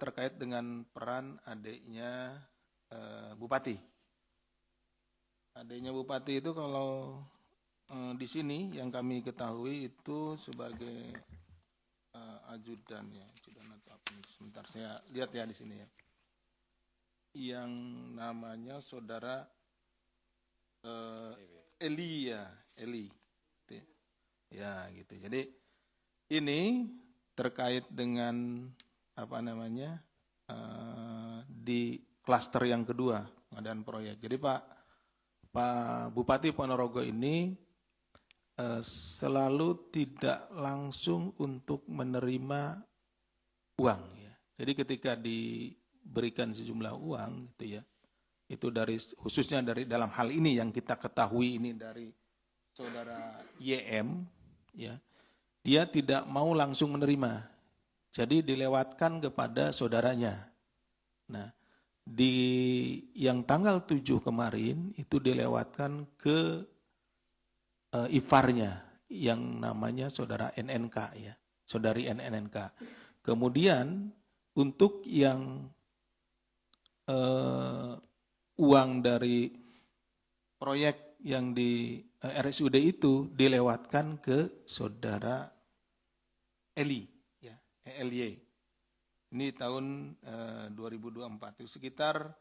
terkait dengan peran adiknya Bupati. Adiknya Bupati itu kalau di sini yang kami ketahui itu sebagai ajudan ya, ajudan atau apa? Sebentar saya lihat ya di sini ya. Yang namanya saudara Eli ya, Eli. Ya gitu. Jadi ini terkait dengan apa namanya di klaster yang kedua pengadaan proyek. Jadi Pak Bupati Ponorogo ini selalu tidak langsung untuk menerima uang ya. Jadi ketika diberikan sejumlah uang gitu ya, itu dari khususnya dari dalam hal ini yang kita ketahui ini dari saudara YM ya, dia tidak mau langsung menerima. Jadi dilewatkan kepada saudaranya. Nah, di yang tanggal 7 kemarin itu dilewatkan ke ifarnya yang namanya saudara NNK ya, saudari NNK. Kemudian untuk yang uang dari proyek yang di RSUD itu dilewatkan ke saudara Eli ya, ELY. Ini tahun 2024 itu sekitar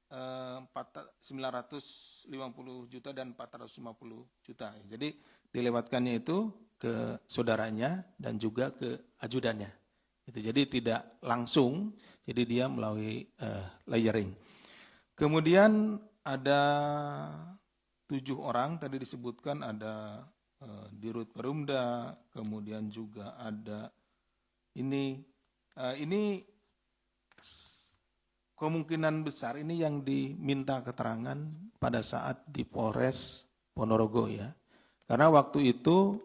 950 juta dan 450 juta. Jadi dilewatkannya itu ke saudaranya dan juga ke ajudannya. Itu jadi tidak langsung, jadi dia melalui layering. Kemudian ada 7 orang tadi disebutkan, ada Dirut Perumda, kemudian juga ada ini kemungkinan besar ini yang diminta keterangan pada saat di Polres Ponorogo ya. Karena waktu itu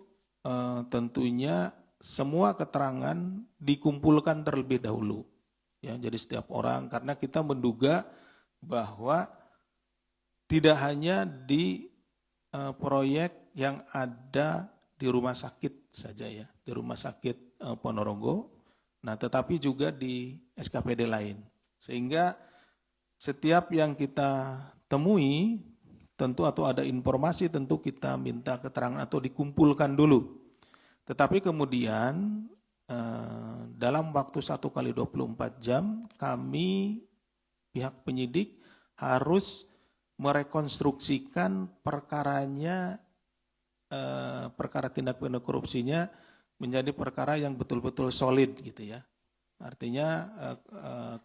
tentunya semua keterangan dikumpulkan terlebih dahulu. Ya, jadi setiap orang, karena kita menduga bahwa tidak hanya di proyek yang ada di rumah sakit saja ya, di rumah sakit Ponorogo, nah tetapi juga di SKPD lain. Sehingga setiap yang kita temui tentu atau ada informasi tentu kita minta keterangan atau dikumpulkan dulu. Tetapi kemudian dalam waktu 1x24 jam kami pihak penyidik harus merekonstruksikan perkaranya, perkara tindak pidana korupsinya menjadi perkara yang betul-betul solid gitu ya. Artinya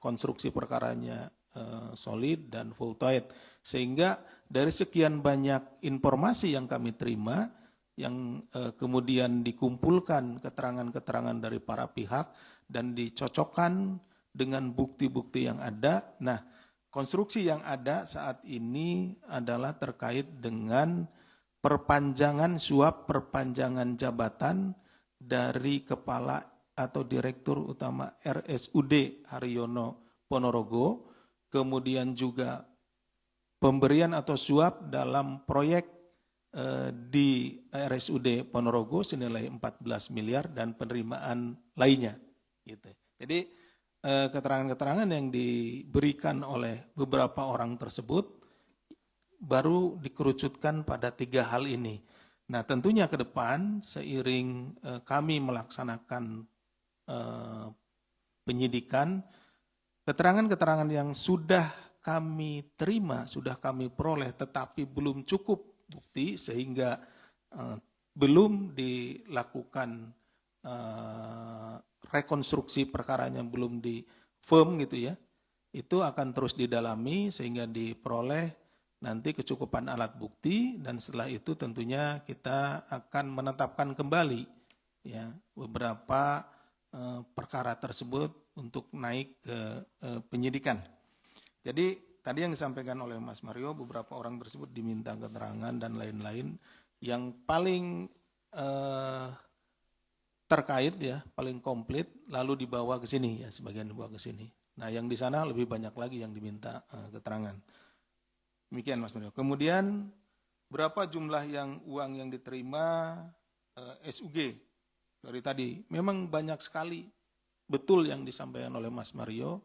konstruksi perkaranya solid dan full tight. Sehingga dari sekian banyak informasi yang kami terima, yang kemudian dikumpulkan keterangan-keterangan dari para pihak dan dicocokkan dengan bukti-bukti yang ada. Nah, konstruksi yang ada saat ini adalah terkait dengan perpanjangan suap, perpanjangan jabatan dari kepala atau Direktur Utama RSUD Haryono Ponorogo, kemudian juga pemberian atau suap dalam proyek di RSUD Ponorogo senilai 14 miliar dan penerimaan lainnya. Gitu. Jadi keterangan-keterangan yang diberikan oleh beberapa orang tersebut baru dikerucutkan pada 3 hal ini. Nah tentunya ke depan seiring kami melaksanakan penyidikan, keterangan-keterangan yang sudah kami terima, sudah kami peroleh tetapi belum cukup bukti sehingga belum dilakukan rekonstruksi perkaranya, belum di firm gitu ya, itu akan terus didalami sehingga diperoleh nanti kecukupan alat bukti, dan setelah itu tentunya kita akan menetapkan kembali ya beberapa perkara tersebut untuk naik ke penyidikan. Jadi tadi yang disampaikan oleh Mas Mario, beberapa orang tersebut diminta keterangan dan lain-lain. Yang paling terkait ya, paling komplit, lalu dibawa ke sini ya, sebagian dibawa ke sini. Nah yang di sana lebih banyak lagi yang diminta keterangan. Demikian Mas Mario. Kemudian berapa jumlah uang yang diterima SUG dari tadi? Memang banyak sekali betul yang disampaikan oleh Mas Mario,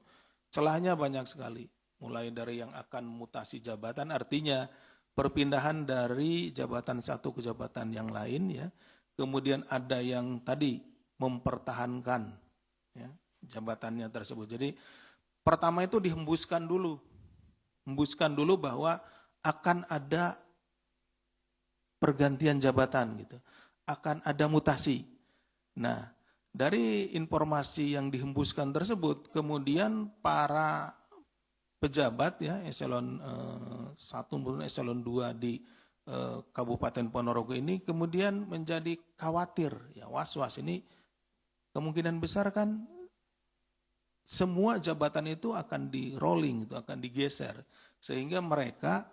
celahnya banyak sekali. Mulai dari yang akan mutasi jabatan, artinya perpindahan dari jabatan satu ke jabatan yang lain, ya. Kemudian ada yang tadi mempertahankan, ya, jabatannya tersebut. Jadi pertama itu dihembuskan dulu bahwa akan ada pergantian jabatan gitu, akan ada mutasi. Nah, dari informasi yang dihembuskan tersebut, kemudian para pejabat, ya, eselon 1 maupun eselon 2 di Kabupaten Ponorogo ini kemudian menjadi khawatir, ya, was-was. Ini kemungkinan besar kan semua jabatan itu akan di rolling, itu akan digeser, sehingga mereka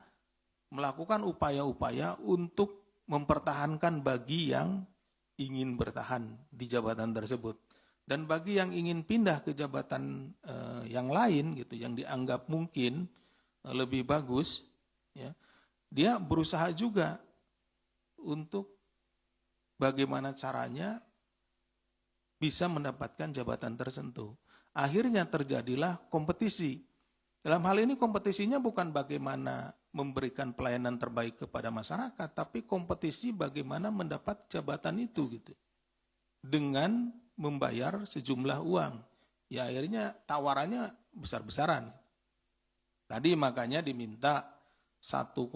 melakukan upaya-upaya untuk mempertahankan bagi yang ingin bertahan di jabatan tersebut. Dan bagi yang ingin pindah ke jabatan yang lain gitu, yang dianggap mungkin lebih bagus, ya, dia berusaha juga untuk bagaimana caranya bisa mendapatkan jabatan tertentu. Akhirnya terjadilah kompetisi. Dalam hal ini kompetisinya bukan bagaimana memberikan pelayanan terbaik kepada masyarakat, tapi kompetisi bagaimana mendapat jabatan itu gitu. Dengan membayar sejumlah uang. Ya akhirnya tawarannya besar-besaran. Tadi makanya diminta 1,5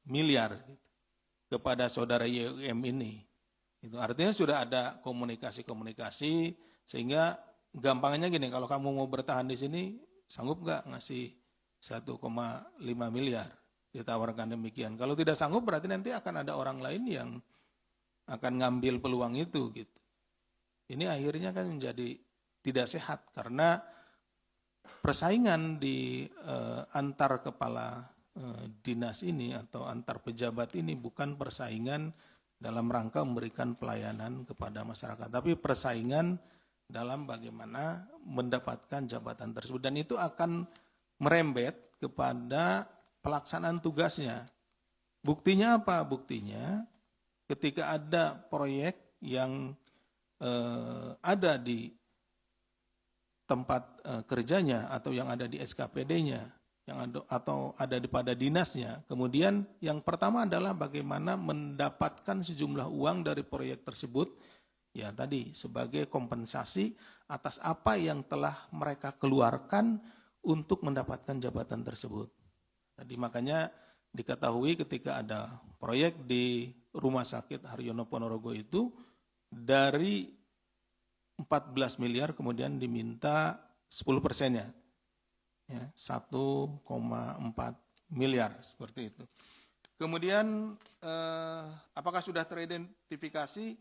miliar gitu, kepada saudara YUM ini. Itu artinya sudah ada komunikasi-komunikasi, sehingga gampangnya gini, kalau kamu mau bertahan di sini, sanggup nggak ngasih 1,5 miliar? Ditawarkan demikian. Kalau tidak sanggup berarti nanti akan ada orang lain yang akan ngambil peluang itu gitu. Ini akhirnya kan menjadi tidak sehat karena persaingan di antar kepala dinas ini atau antar pejabat ini bukan persaingan dalam rangka memberikan pelayanan kepada masyarakat, tapi persaingan dalam bagaimana mendapatkan jabatan tersebut, dan itu akan merembet kepada pelaksanaan tugasnya. Buktinya apa? Buktinya ketika ada proyek yang ada di tempat kerjanya atau yang ada di SKPD-nya, atau ada pada dinasnya. Kemudian yang pertama adalah bagaimana mendapatkan sejumlah uang dari proyek tersebut, ya tadi sebagai kompensasi atas apa yang telah mereka keluarkan untuk mendapatkan jabatan tersebut. Tadi makanya diketahui ketika ada proyek di Rumah Sakit Haryono Ponorogo itu dari 14 miliar kemudian diminta 10%-nya. Ya, 1,4 miliar seperti itu. Kemudian apakah sudah teridentifikasi?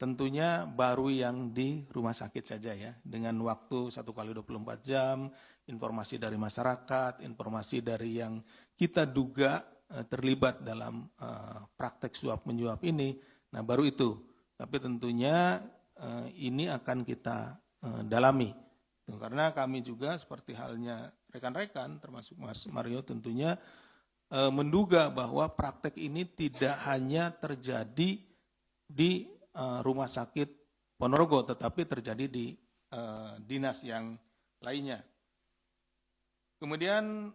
Tentunya baru yang di rumah sakit saja ya, dengan waktu 1 kali 24 jam, informasi dari masyarakat, informasi dari yang kita duga terlibat dalam praktek suap menyuap ini. Nah baru itu, tapi tentunya ini akan kita dalami. Karena kami juga seperti halnya rekan-rekan termasuk Mas Mario tentunya menduga bahwa praktek ini tidak hanya terjadi di rumah sakit Ponorogo, tetapi terjadi di dinas yang lainnya. Kemudian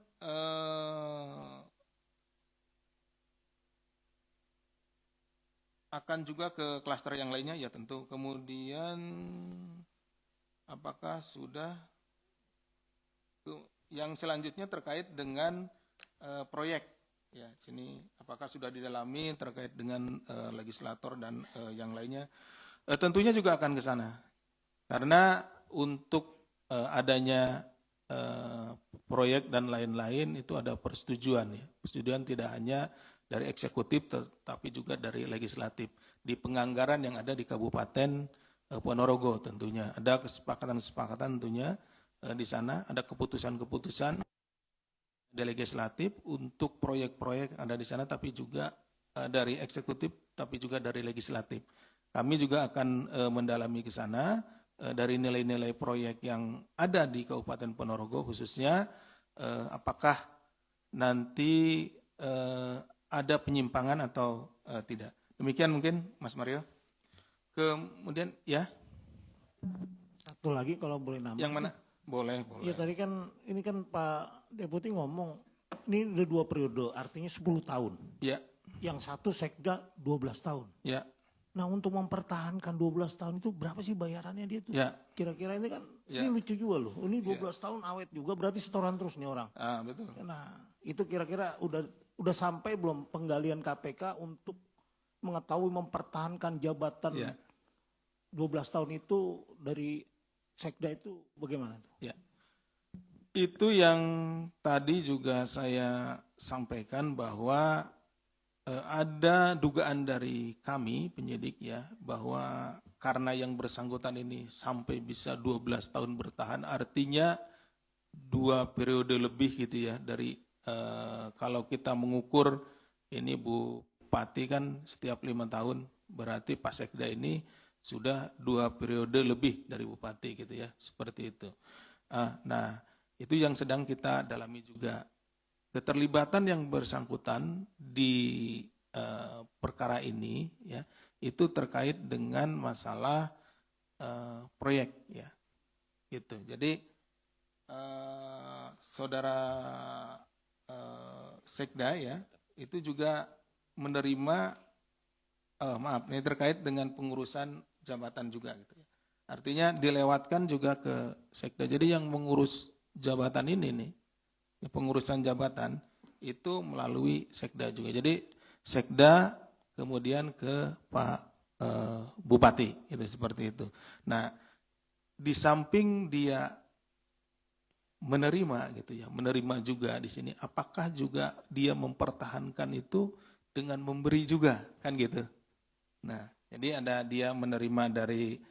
akan juga ke klaster yang lainnya ya tentu. Kemudian apakah sudah yang selanjutnya terkait dengan proyek ya sini apakah sudah didalami terkait dengan legislator dan yang lainnya, tentunya juga akan ke sana karena untuk adanya proyek dan lain-lain itu ada persetujuan ya, persetujuan tidak hanya dari eksekutif tetapi juga dari legislatif di penganggaran yang ada di Kabupaten Ponorogo. Tentunya ada kesepakatan tentunya di sana ada keputusan-keputusan dari legislatif untuk proyek-proyek ada di sana, tapi juga dari eksekutif, tapi juga dari legislatif. Kami juga akan mendalami ke sana dari nilai-nilai proyek yang ada di Kabupaten Ponorogo khususnya, apakah nanti ada penyimpangan atau tidak. Demikian mungkin Mas Mario. Kemudian ya Satu lagi kalau boleh nambah. Yang mana? Boleh, boleh. Iya tadi kan ini kan Pak Deputi ngomong ini udah 2 periode, artinya 10 tahun. Ya, Yang satu sekda 12 tahun. ya, Nah untuk mempertahankan 12 tahun itu berapa sih bayarannya dia tuh? ya. Kira-kira ini kan Ya. ini lucu juga loh. Ini 12 tahun awet juga berarti setoran terus nih orang. Ah, betul. Nah itu kira-kira udah sampai belum penggalian KPK untuk mengetahui mempertahankan jabatan Ya. 12 tahun itu dari sekda itu bagaimana tuh? Ya. Itu yang tadi juga saya sampaikan bahwa ada dugaan dari kami penyidik ya bahwa karena yang bersangkutan ini sampai bisa 12 tahun bertahan artinya 2 periode lebih gitu ya dari kalau kita mengukur ini Bupati kan setiap 5 tahun berarti Pak Sekda ini sudah 2 periode lebih dari Bupati gitu ya seperti itu. Nah itu yang sedang kita dalami juga. Keterlibatan yang bersangkutan di perkara ini ya itu terkait dengan masalah proyek ya gitu. Jadi saudara Sekda ya itu juga menerima maaf ini terkait dengan pengurusan jabatan juga gitu ya. Artinya dilewatkan juga ke Sekda. Jadi yang mengurus jabatan ini nih pengurusan jabatan itu melalui Sekda juga. Jadi Sekda kemudian ke Pak Bupati itu seperti itu. Nah, di samping dia menerima gitu ya, menerima juga di sini apakah juga dia mempertahankan itu dengan memberi juga kan gitu. Nah, jadi ada dia menerima dari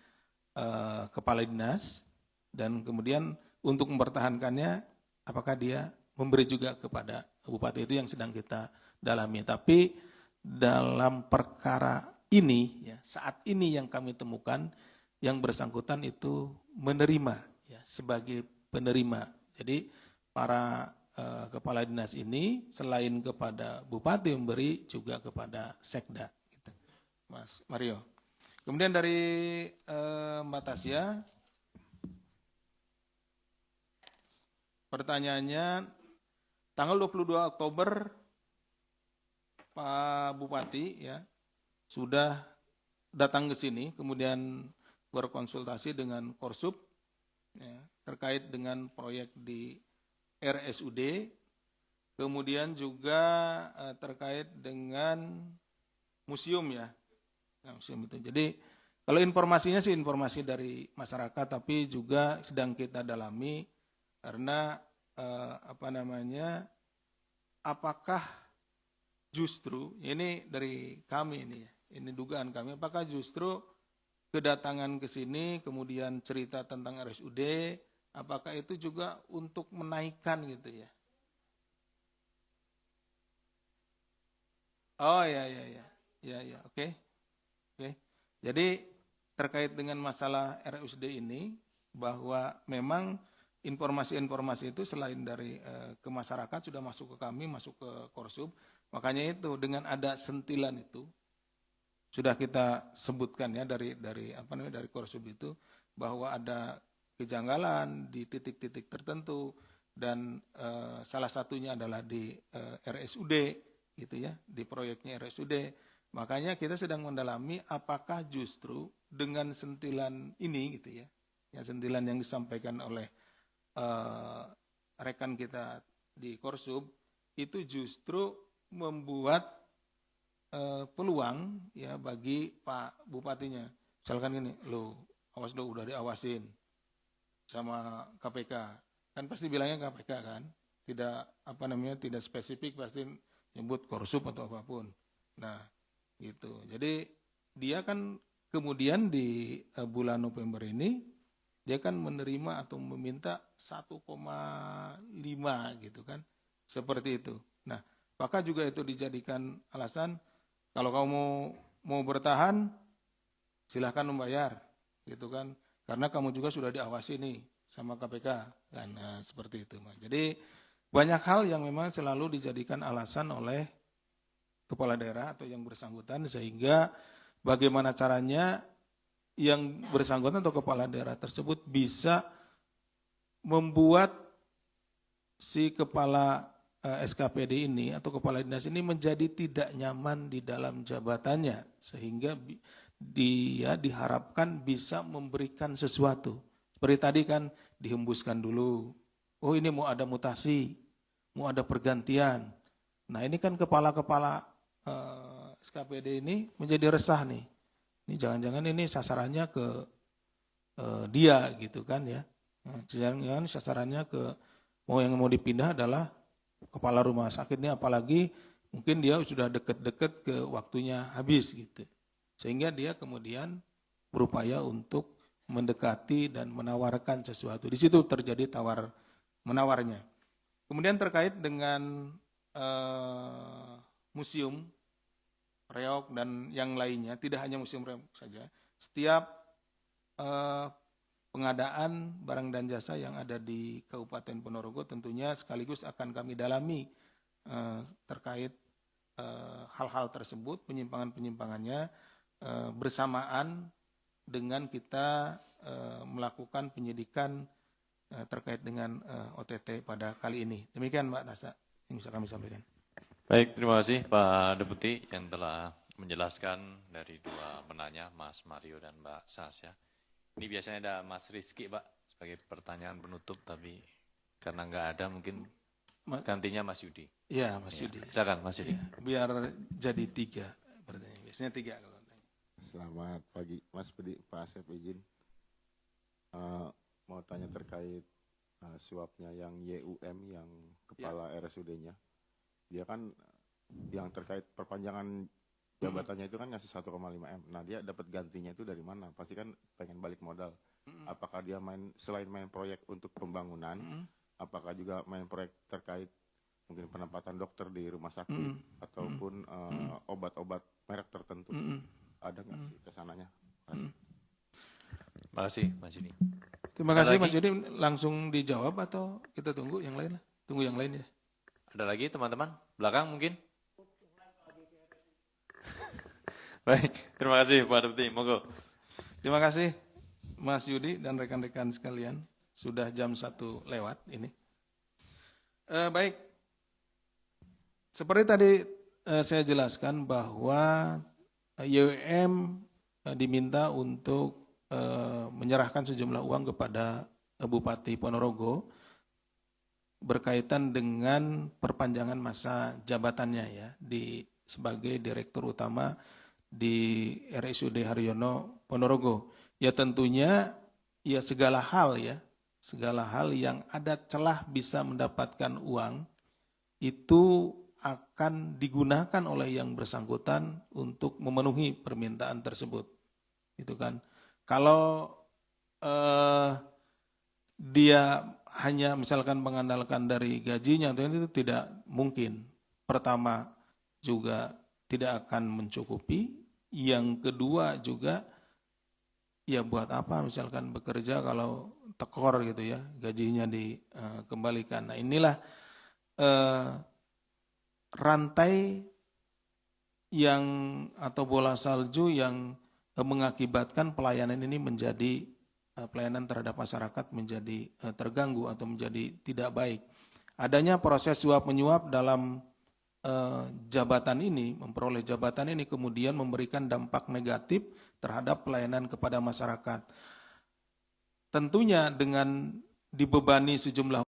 kepala dinas dan kemudian untuk mempertahankannya apakah dia memberi juga kepada bupati itu yang sedang kita dalami. Tapi dalam perkara ini, ya, saat ini yang kami temukan, yang bersangkutan itu menerima, ya, sebagai penerima. Jadi para kepala dinas ini selain kepada bupati memberi juga kepada Sekda. Gitu. Mas Mario. Kemudian dari Mbak Tasya, pertanyaannya, tanggal 22 Oktober Pak Bupati ya sudah datang ke sini, kemudian berkonsultasi dengan Korsub ya, terkait dengan proyek di RSUD, kemudian juga terkait dengan museum ya, museum itu. Jadi kalau informasinya sih informasi dari masyarakat, tapi juga sedang kita dalami karena apakah justru ini dari kami ini dugaan kami, apakah justru kedatangan ke sini kemudian cerita tentang RSUD, apakah itu juga untuk menaikkan gitu ya? Oh ya, oke. Jadi terkait dengan masalah RSUD ini bahwa memang informasi-informasi itu selain dari ke masyarakat sudah masuk ke kami, masuk ke Korsub. Makanya itu dengan ada sentilan itu sudah kita sebutkan ya dari Korsub itu bahwa ada kejanggalan di titik-titik tertentu dan salah satunya adalah di RSUD gitu ya, di proyeknya RSUD. Makanya kita sedang mendalami apakah justru dengan sentilan ini gitu ya, sentilan yang disampaikan oleh rekan kita di Korsub itu justru membuat peluang ya bagi Pak Bupatinya. Misalkan gini, lo awas dong, udah diawasin sama KPK. Kan pasti bilangnya KPK kan, tidak spesifik, pasti nyebut Korsub atau apapun. Nah, gitu. Jadi dia kan kemudian di bulan November ini dia kan menerima atau meminta 1,5 gitu kan. Seperti itu. Nah, apakah juga itu dijadikan alasan kalau kamu mau bertahan silahkan membayar gitu kan. Karena kamu juga sudah diawasi nih sama KPK kan. Nah, seperti itu. Jadi banyak hal yang memang selalu dijadikan alasan oleh kepala daerah atau yang bersangkutan sehingga bagaimana caranya yang bersangkutan atau kepala daerah tersebut bisa membuat si kepala SKPD ini atau kepala dinas ini menjadi tidak nyaman di dalam jabatannya, sehingga dia diharapkan bisa memberikan sesuatu. Seperti tadi kan dihembuskan dulu, oh ini mau ada mutasi, mau ada pergantian. Nah ini kan kepala-kepala SKPD ini menjadi resah nih. Ini jangan-jangan ini sasarannya ke dia gitu kan ya. Jangan-jangan sasarannya ke yang mau dipindah adalah kepala rumah sakit ini, apalagi mungkin dia sudah deket-deket ke waktunya habis gitu. Sehingga dia kemudian berupaya untuk mendekati dan menawarkan sesuatu. Di situ terjadi tawar-menawarnya. Kemudian terkait dengan museum reok dan yang lainnya, tidak hanya museum reok saja, setiap pengadaan barang dan jasa yang ada di Kabupaten Ponorogo tentunya sekaligus akan kami dalami terkait hal-hal tersebut, penyimpangan-penyimpangannya, bersamaan dengan kita melakukan penyidikan terkait dengan OTT pada kali ini. Demikian Mbak Tasa yang bisa kami sampaikan. Baik, terima kasih Pak Deputi yang telah menjelaskan dari dua penanya, Mas Mario dan Mbak Sasya. Ini biasanya ada Mas Rizky, Pak, sebagai pertanyaan penutup, tapi karena nggak ada mungkin gantinya Mas Yudi. Iya, Mas Yudi. Silakan, Mas Yudi. Biar jadi 3 pertanyaan. Biasanya 3 kalau. Selamat pagi, Mas Budi, Pak Asep izin. Mau tanya terkait suapnya yang YUM, yang kepala RSUD-nya. Dia kan yang terkait perpanjangan jabatannya itu kan ngasih 1,5 M. Nah dia dapat gantinya itu dari mana? Pasti kan pengen balik modal. Apakah dia selain main proyek untuk pembangunan, apakah juga main proyek terkait mungkin penempatan dokter di rumah sakit ataupun obat-obat merek tertentu? Ada nggak sih kesananya? Terima kasih, Mas Yudi. Terima kasih Mas Yudi. Langsung dijawab atau kita tunggu yang lain lah? Tunggu yang lain ya. Ada lagi teman-teman? Belakang mungkin? Baik, terima kasih Pak Deputi. Monggo. Terima kasih Mas Yudi dan rekan-rekan sekalian. Sudah jam 1 lewat ini. Baik, seperti tadi saya jelaskan bahwa YUM diminta untuk menyerahkan sejumlah uang kepada Bupati Ponorogo berkaitan dengan perpanjangan masa jabatannya ya sebagai Direktur Utama di RSUD Haryono Ponorogo. Ya tentunya ya segala hal yang ada celah bisa mendapatkan uang itu akan digunakan oleh yang bersangkutan untuk memenuhi permintaan tersebut. Itu kan. Kalau dia hanya misalkan mengandalkan dari gajinya, itu tidak mungkin. Pertama juga tidak akan mencukupi. Yang kedua juga ya buat apa misalkan bekerja kalau tekor gitu ya, gajinya dikembalikan. Nah inilah rantai yang atau bola salju yang mengakibatkan pelayanan ini menjadi pelayanan terhadap masyarakat menjadi terganggu atau menjadi tidak baik. Adanya proses suap menyuap dalam jabatan ini, memperoleh jabatan ini kemudian memberikan dampak negatif terhadap pelayanan kepada masyarakat. Tentunya dengan dibebani sejumlah